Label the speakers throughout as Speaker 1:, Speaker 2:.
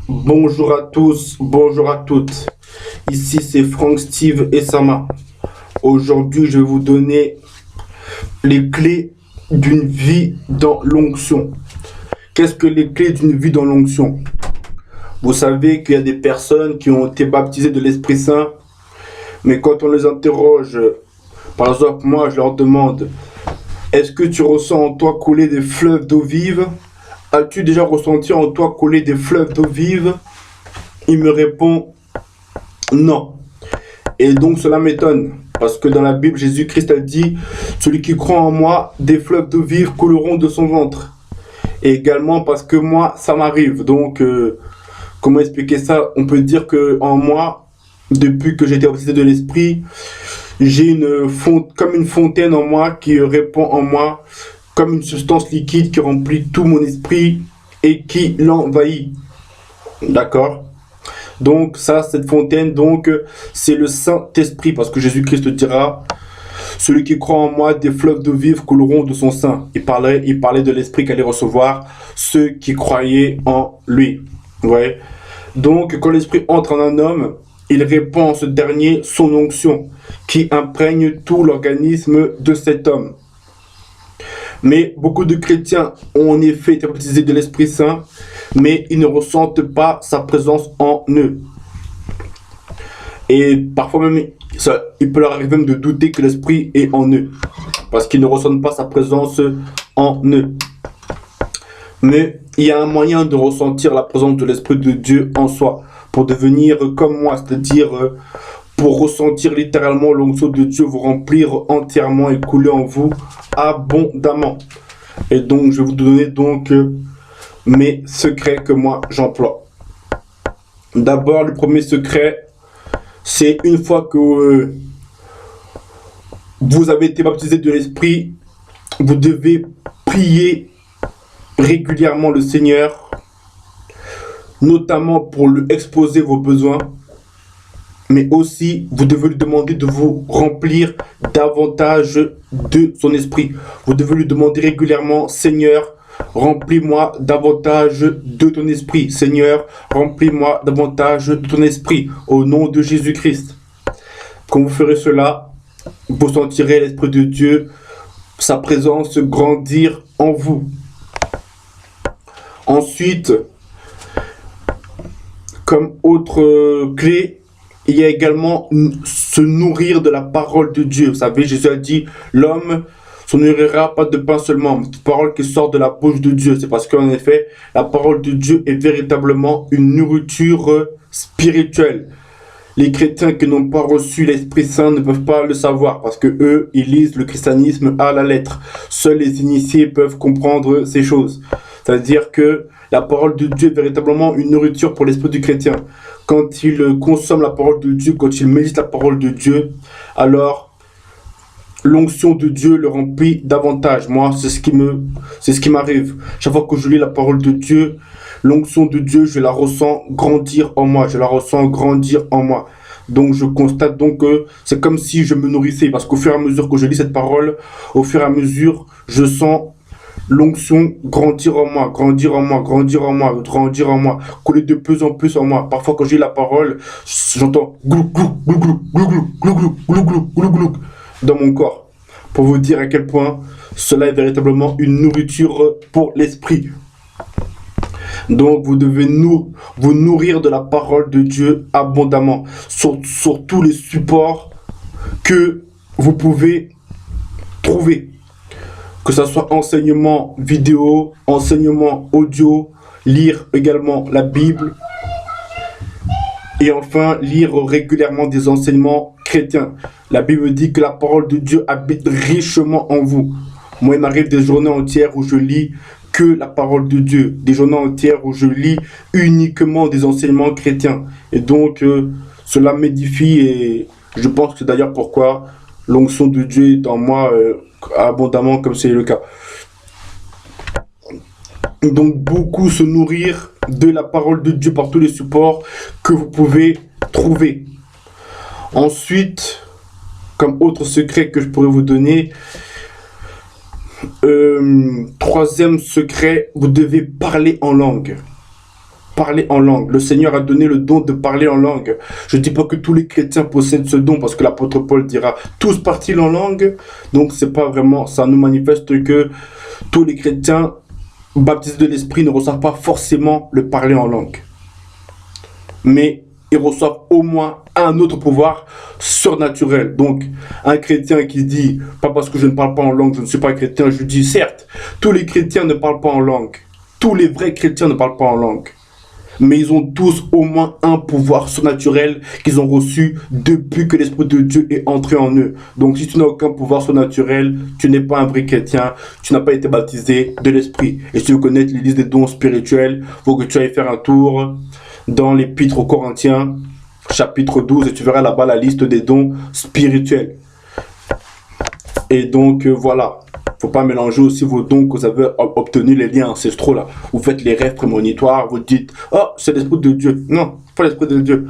Speaker 1: Bonjour à tous, bonjour à toutes. Ici c'est Franck, Steve et Sama. Aujourd'hui, je vais vous donner les clés d'une vie dans l'onction. Qu'est-ce que les clés d'une vie dans l'onction? Vous savez qu'il y a des personnes qui ont été baptisées de l'Esprit Saint, mais quand on les interroge, par exemple moi, je leur demande, est-ce que tu ressens en toi couler des fleuves d'eau vive? As-tu déjà ressenti en toi couler des fleuves d'eau vive? Il me répond non. Et donc cela m'étonne. Parce que dans la Bible, Jésus-Christ a dit, celui qui croit en moi, des fleuves d'eau vive couleront de son ventre. Et également parce que moi, ça m'arrive. Donc, comment expliquer ça? On peut dire que en moi, depuis que j'ai été baptisé de l'Esprit, j'ai comme une fontaine en moi qui répand en moi, comme une substance liquide qui remplit tout mon esprit et qui l'envahit. D'accord? Donc ça, cette fontaine, donc c'est le Saint-Esprit, parce que Jésus-Christ dira, celui qui croit en moi, des fleuves d'eau vive couleront de son sein. Il parlait de l'Esprit qu'allait recevoir ceux qui croyaient en lui. Ouais. Donc quand l'Esprit entre en un homme, il répand en ce dernier son onction, qui imprègne tout l'organisme de cet homme. Mais beaucoup de chrétiens ont en effet été baptisés de l'Esprit Saint, mais ils ne ressentent pas sa présence en eux. Et parfois même, il peut leur arriver même de douter que l'Esprit est en eux, parce qu'ils ne ressentent pas sa présence en eux. Mais il y a un moyen de ressentir la présence de l'Esprit de Dieu en soi, pour devenir comme moi, c'est-à-dire pour ressentir littéralement l'onction de Dieu vous remplir entièrement et couler en vous abondamment. Et donc, je vais vous donner donc mes secrets que moi j'emploie. D'abord, le premier secret, c'est une fois que vous avez été baptisé de l'Esprit, vous devez prier régulièrement le Seigneur, notamment pour lui exposer vos besoins, mais aussi vous devez lui demander de vous remplir davantage de son esprit. Vous devez lui demander régulièrement, Seigneur, remplis-moi davantage de ton esprit. Seigneur, remplis-moi davantage de ton esprit, au nom de Jésus-Christ. Quand vous ferez cela, vous sentirez l'Esprit de Dieu, sa présence grandir en vous. Ensuite, comme autre clé, il y a également se nourrir de la parole de Dieu. Vous savez, Jésus a dit, l'homme se nourrira pas de pain seulement, mais de parole qui sort de la bouche de Dieu. C'est parce qu'en effet, la parole de Dieu est véritablement une nourriture spirituelle. Les chrétiens qui n'ont pas reçu l'Esprit Saint ne peuvent pas le savoir parce que eux, ils lisent le christianisme à la lettre. Seuls les initiés peuvent comprendre ces choses. C'est-à-dire que la parole de Dieu est véritablement une nourriture pour l'esprit du chrétien. Quand il consomme la parole de Dieu, quand il médite la parole de Dieu, alors l'onction de Dieu le remplit davantage. Moi, c'est ce qui m'arrive. Chaque fois que je lis la parole de Dieu, l'onction de Dieu, je la ressens grandir en moi. Je la ressens grandir en moi. Donc, je constate donc que c'est comme si je me nourrissais. Parce qu'au fur et à mesure que je lis cette parole, au fur et à mesure, je sens l'onction grandir en moi, grandir en moi, grandir en moi, grandir en moi, couler de plus en plus en moi. Parfois, quand j'ai la parole, j'entends glou, glou, glou, glou, glou, glou, glou, glou, glou, glou, glou, glou, dans mon corps. Pour vous dire à quel point cela est véritablement une nourriture pour l'esprit. Donc, vous devez vous nourrir de la parole de Dieu abondamment, sur tous les supports que vous pouvez trouver. Que ce soit enseignement vidéo, enseignement audio, lire également la Bible. Et enfin, lire régulièrement des enseignements chrétiens. La Bible dit que la parole de Dieu habite richement en vous. Moi, il m'arrive des journées entières où je lis que la parole de Dieu. Des journées entières où je lis uniquement des enseignements chrétiens. Et donc, cela m'édifie et je pense que c'est d'ailleurs pourquoi l'onction de Dieu est en moi abondamment comme c'est le cas. Donc beaucoup se nourrir de la parole de Dieu par tous les supports que vous pouvez trouver. Ensuite, comme autre secret que je pourrais vous donner, troisième secret, vous devez parler en langue. parler en langue. Le Seigneur a donné le don de parler en langue. Je ne dis pas que tous les chrétiens possèdent ce don, parce que l'apôtre Paul dira tous parlent en langue. Donc c'est pas vraiment, ça nous manifeste que tous les chrétiens baptisés de l'Esprit ne reçoivent pas forcément le parler en langue. Mais ils reçoivent au moins un autre pouvoir surnaturel. Donc, un chrétien qui dit, pas parce que je ne parle pas en langue, je ne suis pas chrétien, je dis, certes, tous les chrétiens ne parlent pas en langue. Tous les vrais chrétiens ne parlent pas en langue. Mais ils ont tous au moins un pouvoir surnaturel qu'ils ont reçu depuis que l'Esprit de Dieu est entré en eux. Donc, si tu n'as aucun pouvoir surnaturel, tu n'es pas un vrai chrétien, tu n'as pas été baptisé de l'Esprit. Et si tu veux connaître les listes des dons spirituels, il faut que tu ailles faire un tour dans l'Épître aux Corinthiens, chapitre 12, et tu verras là-bas la liste des dons spirituels. Et donc, voilà. Faut pas mélanger aussi vos dons que vous avez obtenus, les liens ancestraux là. Vous faites les rêves prémonitoires, vous dites, oh, c'est l'Esprit de Dieu. Non, pas l'Esprit de Dieu.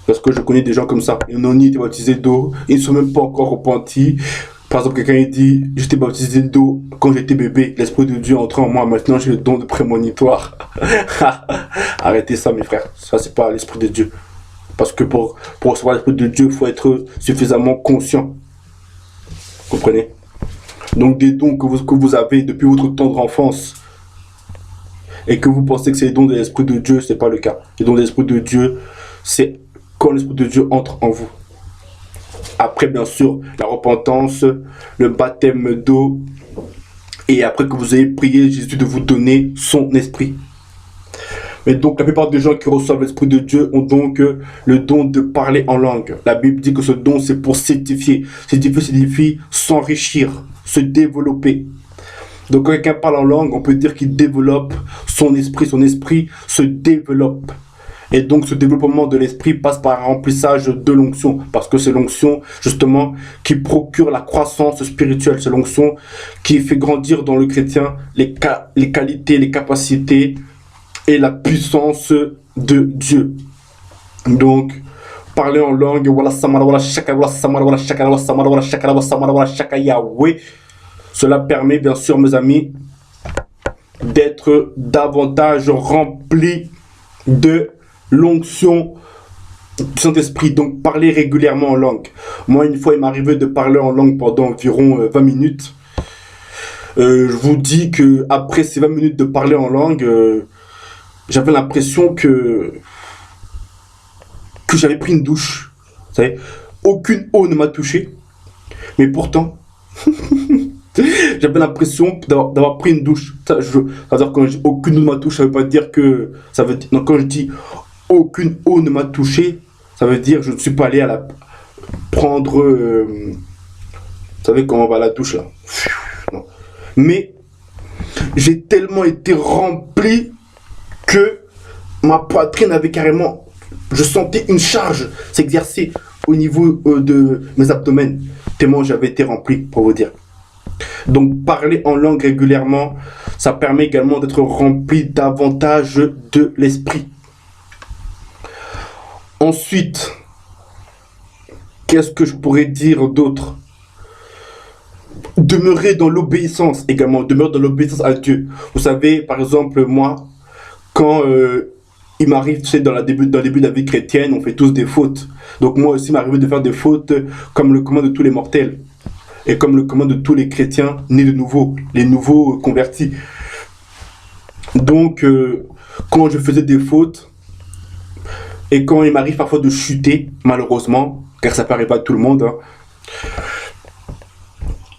Speaker 1: Parce que je connais des gens comme ça. Ils n'ont ni été baptisés d'eau, ils ne sont même pas encore repentis. Par exemple, quelqu'un il dit, j'étais baptisé d'eau quand j'étais bébé, l'Esprit de Dieu est entré en moi, maintenant j'ai le don de prémonitoire. Arrêtez ça mes frères, ça c'est pas l'Esprit de Dieu. Parce que pour recevoir l'Esprit de Dieu, il faut être suffisamment conscient. Vous comprenez? Donc des dons que vous avez depuis votre tendre enfance et que vous pensez que c'est les dons de l'Esprit de Dieu, ce n'est pas le cas. Les dons de l'Esprit de Dieu, c'est quand l'Esprit de Dieu entre en vous. Après, bien sûr, la repentance, le baptême d'eau, et après que vous ayez prié Jésus de vous donner son esprit. Mais donc, la plupart des gens qui reçoivent l'Esprit de Dieu ont donc le don de parler en langue. La Bible dit que ce don, c'est pour s'édifier. S'édifier signifie s'enrichir, se développer. Donc, quand quelqu'un parle en langue, on peut dire qu'il développe son esprit se développe. Et donc, ce développement de l'esprit passe par un remplissage de l'onction. Parce que c'est l'onction, justement, qui procure la croissance spirituelle. C'est l'onction qui fait grandir dans le chrétien les qualités, les capacités et la puissance de Dieu. Donc, parler en langue, voilà, Yahweh. Cela permet, bien sûr, mes amis, d'être davantage rempli de l'onction du Saint-Esprit, donc parler régulièrement en langue. Moi, une fois, il m'arrivait de parler en langue pendant environ 20 minutes. Je vous dis que après ces 20 minutes de parler en langue, j'avais l'impression que j'avais pris une douche. Vous savez, aucune eau ne m'a touché, mais pourtant, j'avais l'impression d'avoir pris une douche. C'est-à-dire quand je dis aucune eau ne m'a touché, ça veut pas dire que ça veut dire. Non, quand je dis aucune eau ne m'a touché, ça veut dire je ne suis pas allé à la prendre. Vous savez comment on va à la douche là. Non. Mais j'ai tellement été rempli que ma poitrine avait carrément. Je sentais une charge s'exercer au niveau de mes abdomens. Tellement j'avais été rempli, pour vous dire. Donc parler en langue régulièrement, ça permet également d'être rempli davantage de l'esprit. Ensuite, qu'est-ce que je pourrais dire d'autre? Demeurer dans l'obéissance également, demeurer dans l'obéissance à Dieu. Vous savez, par exemple, moi, quand il m'arrive, tu sais, dans le début de la vie chrétienne, on fait tous des fautes. Donc moi aussi, il m'arrive de faire des fautes comme le commun de tous les mortels. Et comme le commun de tous les chrétiens nés de nouveau, les nouveaux convertis. Donc, quand je faisais des fautes, et quand il m'arrive parfois de chuter, malheureusement, car ça peut arriver à tout le monde, hein,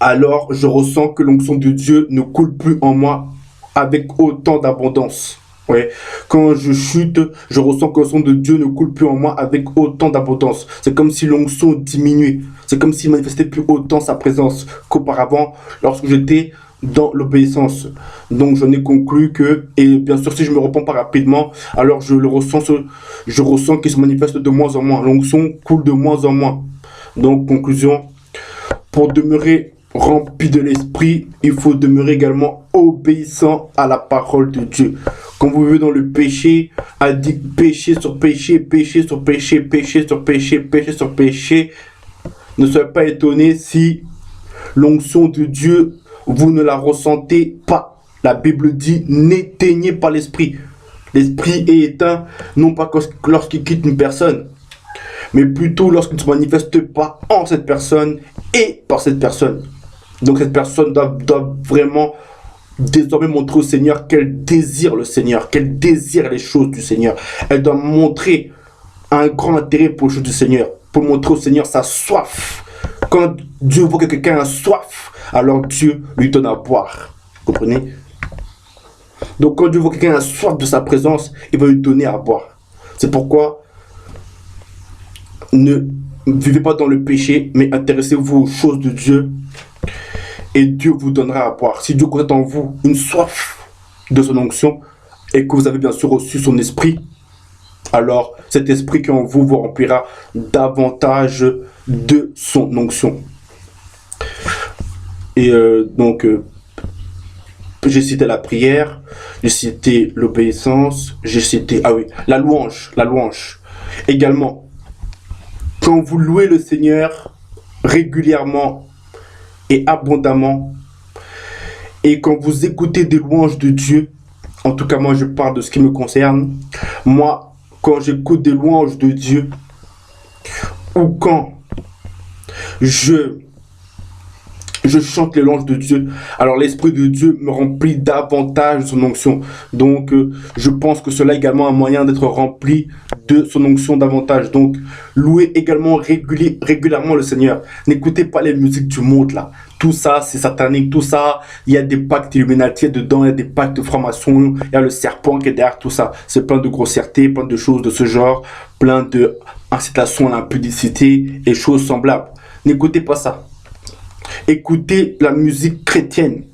Speaker 1: alors je ressens que l'onction de Dieu ne coule plus en moi avec autant d'abondance. Ouais. Quand je chute, je ressens que l'onction de Dieu ne coule plus en moi avec autant d'abondance. C'est comme si l'onction diminuait. C'est comme s'il manifestait plus autant sa présence qu'auparavant lorsque j'étais dans l'obéissance. Donc j'en ai conclu que, et bien sûr si je me repens pas rapidement, alors je ressens qu'il se manifeste de moins en moins. L'onction coule de moins en moins. Donc conclusion, pour demeurer rempli de l'esprit, il faut demeurer également obéissant à la parole de Dieu. Quand vous vivez dans le péché, addict, péché sur péché, péché sur péché, péché sur péché, péché sur péché, ne soyez pas étonnés si l'onction de Dieu, vous ne la ressentez pas. La Bible dit, n'éteignez pas l'esprit. L'esprit est éteint, non pas lorsqu'il quitte une personne, mais plutôt lorsqu'il ne se manifeste pas en cette personne et par cette personne. Donc cette personne doit vraiment désormais montrer au Seigneur qu'elle désire le Seigneur, qu'elle désire les choses du Seigneur. Elle doit montrer un grand intérêt pour les choses du Seigneur, pour montrer au Seigneur sa soif. Quand Dieu voit que quelqu'un a soif, alors Dieu lui donne à boire. Vous comprenez? Donc quand Dieu voit que quelqu'un a soif de sa présence, il va lui donner à boire. C'est pourquoi ne vivez pas dans le péché, mais intéressez-vous aux choses de Dieu et Dieu vous donnera à boire. Si Dieu constate en vous une soif de son onction et que vous avez bien sûr reçu son esprit, alors cet esprit qui est en vous vous remplira davantage de son onction. Et j'ai cité la prière, j'ai cité l'obéissance, j'ai cité, la louange. Également, quand vous louez le Seigneur régulièrement et abondamment, et quand vous écoutez des louanges de Dieu, en tout cas moi je parle de ce qui me concerne, moi quand j'écoute des louanges de Dieu, ou quand je chante les louanges de Dieu, alors l'Esprit de Dieu me remplit davantage de son onction. Donc je pense que cela est également un moyen d'être rempli de son onction davantage. Donc louez également régulièrement le Seigneur. N'écoutez pas les musiques du monde là. Tout ça c'est satanique, tout ça, il y a des pactes illuminati dedans, il y a des pactes de franc-maçon, il y a le serpent qui est derrière tout ça. C'est plein de grossièreté, plein de choses de ce genre, plein de incitations à l'impudicité et choses semblables. N'écoutez pas ça. Écoutez la musique chrétienne.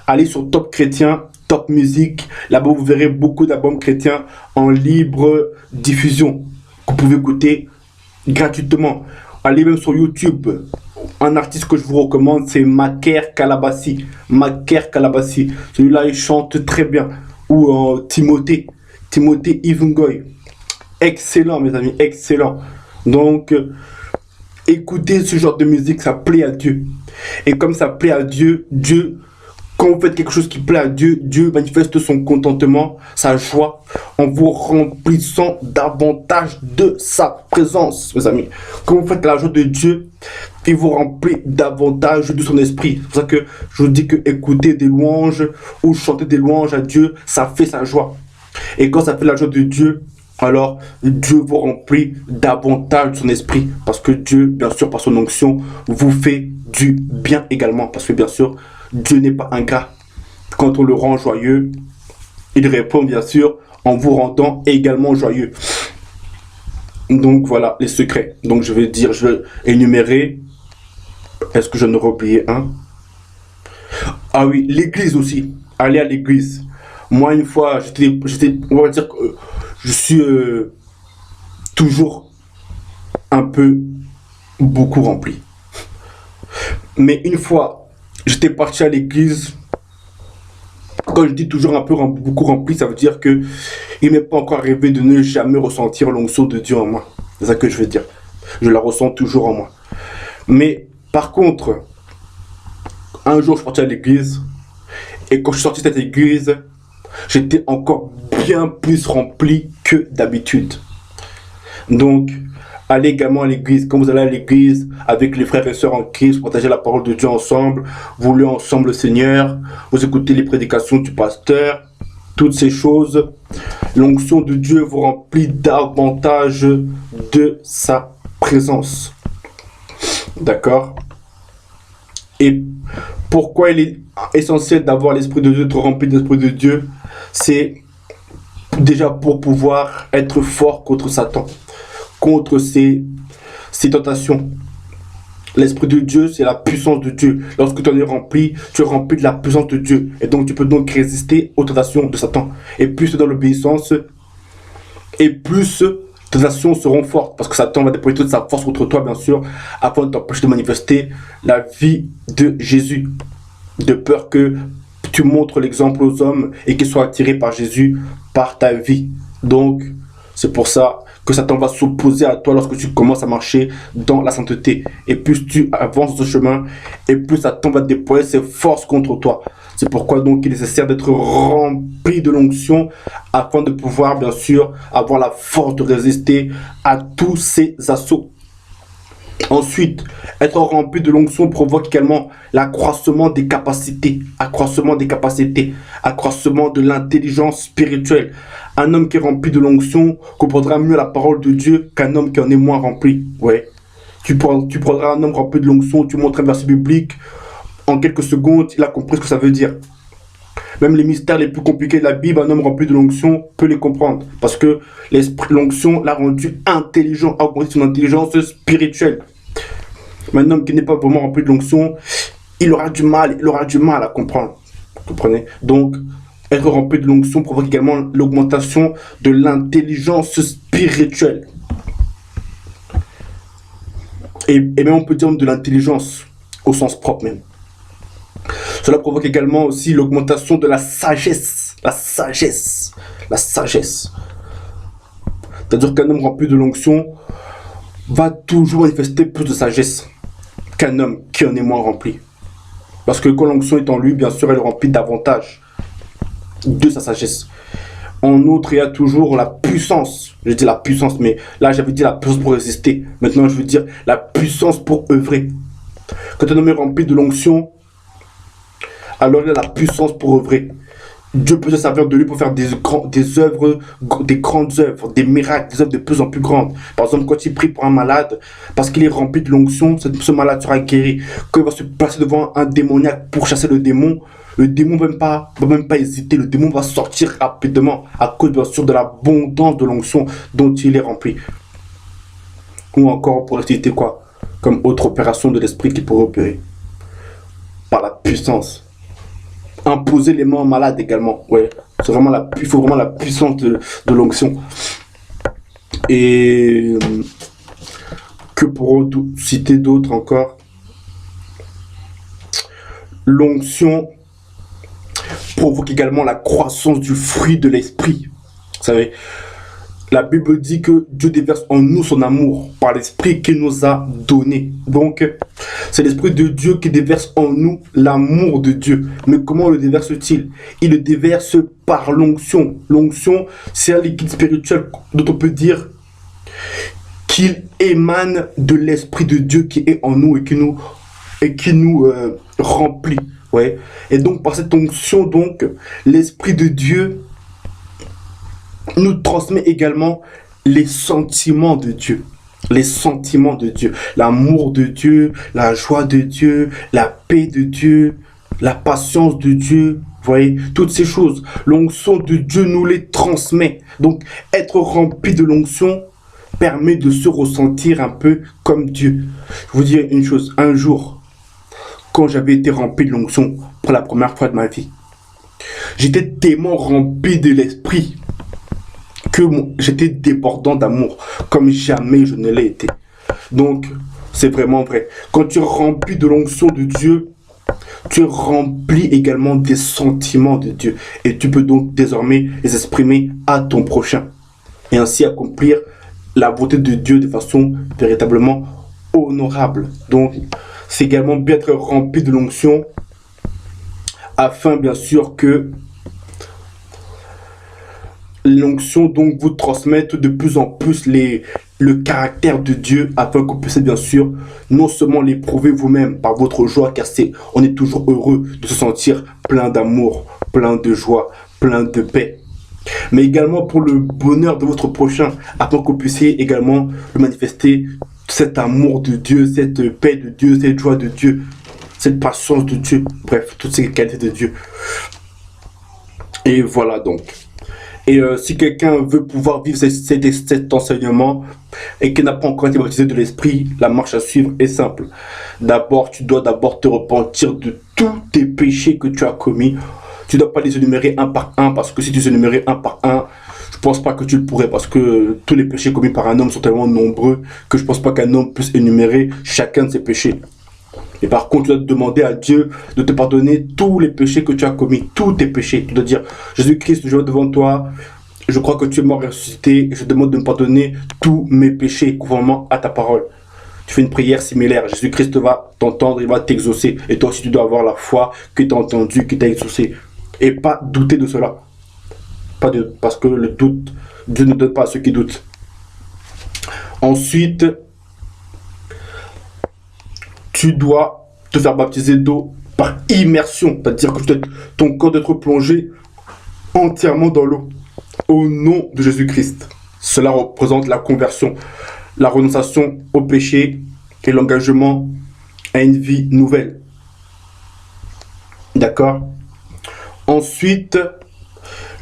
Speaker 1: Allez sur Top Chrétien, Top Musique. Là-bas, vous verrez beaucoup d'albums chrétiens en libre diffusion que vous pouvez écouter gratuitement. Allez même sur YouTube. Un artiste que je vous recommande, c'est Maker Calabassi. Celui-là, il chante très bien. Ou Timothée Ivungoy. Excellent, mes amis, excellent. Donc, écoutez ce genre de musique, ça plaît à Dieu. Et comme ça plaît à Dieu, quand vous faites quelque chose qui plaît à Dieu, Dieu manifeste son contentement, sa joie, en vous remplissant davantage de sa présence, mes amis. Quand vous faites la joie de Dieu, il vous remplit davantage de son esprit. C'est pour ça que je vous dis que écouter des louanges ou chanter des louanges à Dieu, ça fait sa joie. Et quand ça fait la joie de Dieu, alors Dieu vous remplit davantage de son esprit. Parce que Dieu, bien sûr, par son onction, vous fait du bien également. Parce que bien sûr, Dieu n'est pas ingrat. Quand on le rend joyeux, il répond bien sûr en vous rendant également joyeux. Donc voilà les secrets. Donc je vais énumérer. Est-ce que j'en aurais oublié un? Ah oui, l'église aussi. Aller à l'église. Moi une fois, on va dire que je suis toujours beaucoup rempli. Mais une fois, j'étais parti à l'église. Quand je dis toujours beaucoup rempli, ça veut dire que il m'est pas encore arrivé de ne jamais ressentir l'onction de Dieu en moi. C'est ça que je veux dire. Je la ressens toujours en moi. Mais par contre, un jour je suis parti à l'église. Et quand je suis sorti de cette église, j'étais encore bien plus rempli que d'habitude. Donc, allez également à l'église. Quand vous allez à l'église avec les frères et sœurs en Christ, vous partagez la parole de Dieu ensemble, vous louez ensemble le Seigneur, vous écoutez les prédications du pasteur, toutes ces choses, l'onction de Dieu vous remplit davantage de sa présence. D'accord? Et pourquoi il est essentiel d'avoir l'Esprit de Dieu, d'être rempli de l'Esprit de Dieu? C'est déjà pour pouvoir être fort contre Satan, contre ses tentations. L'Esprit de Dieu, c'est la puissance de Dieu. Lorsque tu en es rempli, tu es rempli de la puissance de Dieu. Et donc tu peux donc résister aux tentations de Satan. Et plus tu es dans l'obéissance, et plus tes actions seront fortes. Parce que Satan va déployer toute sa force contre toi, bien sûr, afin de t'empêcher de manifester la vie de Jésus. De peur que tu montres l'exemple aux hommes et qu'ils soient attirés par Jésus, par ta vie. Donc, c'est pour ça que Satan va s'opposer à toi lorsque tu commences à marcher dans la sainteté. Et plus tu avances sur ce chemin, et plus Satan va déployer ses forces contre toi. C'est pourquoi donc il est nécessaire d'être rempli de l'onction afin de pouvoir bien sûr avoir la force de résister à tous ces assauts. Ensuite, être rempli de l'onction provoque également l'accroissement des capacités, accroissement de l'intelligence spirituelle. Un homme qui est rempli de l'onction comprendra mieux la parole de Dieu qu'un homme qui en est moins rempli. Ouais. Tu prendras un homme rempli de l'onction, tu montres un verset biblique, en quelques secondes, il a compris ce que ça veut dire. Même les mystères les plus compliqués de la Bible, un homme rempli de l'onction peut les comprendre. Parce que l'onction l'a rendu intelligent, a augmenté son intelligence spirituelle. Mais un homme qui n'est pas vraiment rempli de l'onction, il aura du mal à comprendre. Vous comprenez? Donc, être rempli de l'onction provoque également l'augmentation de l'intelligence spirituelle. Et même on peut dire de l'intelligence, au sens propre même. Cela provoque également aussi l'augmentation de la sagesse. La sagesse. C'est-à-dire qu'un homme rempli de l'onction va toujours manifester plus de sagesse qu'un homme qui en est moins rempli. Parce que quand l'onction est en lui, bien sûr, elle remplit davantage de sa sagesse. En outre, il y a toujours la puissance. Je dis la puissance, mais là, j'avais dit la puissance pour résister. Maintenant, je veux dire la puissance pour œuvrer. Quand un homme est rempli de l'onction, alors il a la puissance pour œuvrer. Dieu peut se servir de lui pour faire des grandes œuvres, des miracles, des œuvres de plus en plus grandes. Par exemple, quand il prie pour un malade, parce qu'il est rempli de l'onction, ce malade sera guéri. Quand il va se placer devant un démoniaque pour chasser le démon va même pas hésiter, le démon va sortir rapidement à cause bien sûr de l'abondance de l'onction dont il est rempli. Ou encore pour citer quoi, comme autre opération de l'esprit qui pourrait opérer par la puissance. Imposer les mains malades également, ouais, c'est vraiment il faut vraiment la puissance de l'onction. Et que pour citer d'autres encore, l'onction provoque également la croissance du fruit de l'esprit. Vous savez, la Bible dit que Dieu déverse en nous son amour par l'esprit qu'il nous a donné. Donc, c'est l'esprit de Dieu qui déverse en nous l'amour de Dieu. Mais comment le déverse-t-il? Il le déverse par l'onction. L'onction, c'est un liquide spirituel dont on peut dire qu'il émane de l'esprit de Dieu qui est en nous et qui nous remplit. Ouais. Et donc, par cette onction, donc, l'esprit de Dieu nous transmet également les sentiments de Dieu. Les sentiments de Dieu, l'amour de Dieu, la joie de Dieu, la paix de Dieu, la patience de Dieu, vous voyez, toutes ces choses. L'onction de Dieu nous les transmet. Donc, être rempli de l'onction permet de se ressentir un peu comme Dieu. Je vous dis une chose, un jour, quand j'avais été rempli de l'onction pour la première fois de ma vie, j'étais tellement rempli de l'esprit que j'étais débordant d'amour, comme jamais je ne l'ai été. Donc, c'est vraiment vrai. Quand tu es rempli de l'onction de Dieu, tu es rempli également des sentiments de Dieu. Et tu peux donc désormais les exprimer à ton prochain. Et ainsi accomplir la volonté de Dieu de façon véritablement honorable. Donc, c'est également bien être rempli de l'onction afin bien sûr que l'onction donc vous transmette de plus en plus le caractère de Dieu afin que vous puissiez bien sûr non seulement l'éprouver vous-même par votre joie, car on est toujours heureux de se sentir plein d'amour, plein de joie, plein de paix, mais également pour le bonheur de votre prochain afin que vous puissiez également le manifester, cet amour de Dieu, cette paix de Dieu, cette joie de Dieu, cette patience de Dieu, bref, toutes ces qualités de Dieu. Et voilà donc. Et si quelqu'un veut pouvoir vivre cet enseignement et qui n'a pas encore été baptisé de l'esprit, la marche à suivre est simple. D'abord, tu dois te repentir de tous tes péchés que tu as commis. Tu ne dois pas les énumérer un par un, parce que si tu les énumérais un par un, je ne pense pas que tu le pourrais, parce que tous les péchés commis par un homme sont tellement nombreux que je ne pense pas qu'un homme puisse énumérer chacun de ses péchés. Et par contre, tu dois demander à Dieu de te pardonner tous les péchés que tu as commis, tous tes péchés. Tu dois dire, Jésus-Christ, je vais devant toi, je crois que tu es mort ressuscité, et je demande de me pardonner tous mes péchés, conformément à ta parole. tu fais une prière similaire. Jésus-Christ va t'entendre, il va t'exaucer. Et toi aussi, tu dois avoir la foi que tu as entendu, que tu as exaucé. Et pas douter de cela. Pas de, parce que le doute, Dieu ne donne pas à ceux qui doutent. Ensuite, tu dois te faire baptiser d'eau par immersion. C'est-à-dire que ton corps doit être plongé entièrement dans l'eau. Au nom de Jésus-Christ. Cela représente la conversion, la renonciation au péché et l'engagement à une vie nouvelle. D'accord? Ensuite,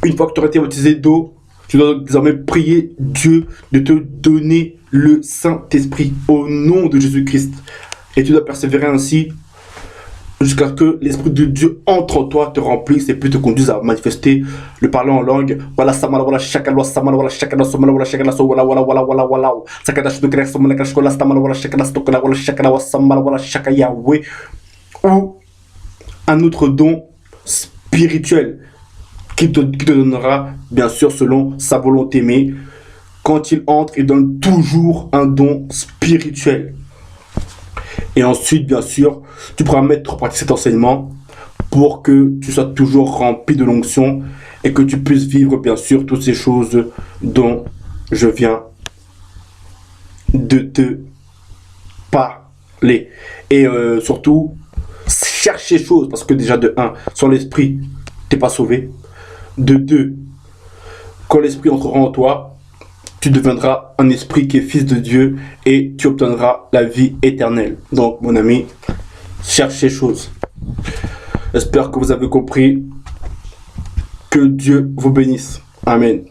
Speaker 1: une fois que tu auras été baptisé d'eau, tu dois désormais prier Dieu de te donner le Saint-Esprit au nom de Jésus-Christ. Et tu dois persévérer ainsi jusqu'à ce que l'Esprit de Dieu entre en toi, te remplisse et puis te conduise à manifester le parler en langue. Voilà, samala, voilà, shakala, samala, voilà, shakala, samala, voilà, shakala, voilà, voilà, voilà, voilà, voilà. Sakada, shukra, samala, kashkola, samala, voilà, shakala, stokala, voilà, shakala, samala, voilà, shaka, Yahweh. Ou un autre don spirituel qui te donnera, bien sûr, selon sa volonté. Mais quand il entre, il donne toujours un don spirituel. Et ensuite, bien sûr, tu pourras mettre en pratique cet enseignement pour que tu sois toujours rempli de l'onction et que tu puisses vivre, bien sûr, toutes ces choses dont je viens de te parler. Et surtout, cherche ces choses, parce que déjà, de 1, sans l'esprit, tu n'es pas sauvé. De 2, quand l'esprit entrera en toi, tu deviendras un esprit qui est fils de Dieu et tu obtiendras la vie éternelle. Donc, mon ami, cherche ces choses. J'espère que vous avez compris. Que Dieu vous bénisse. Amen.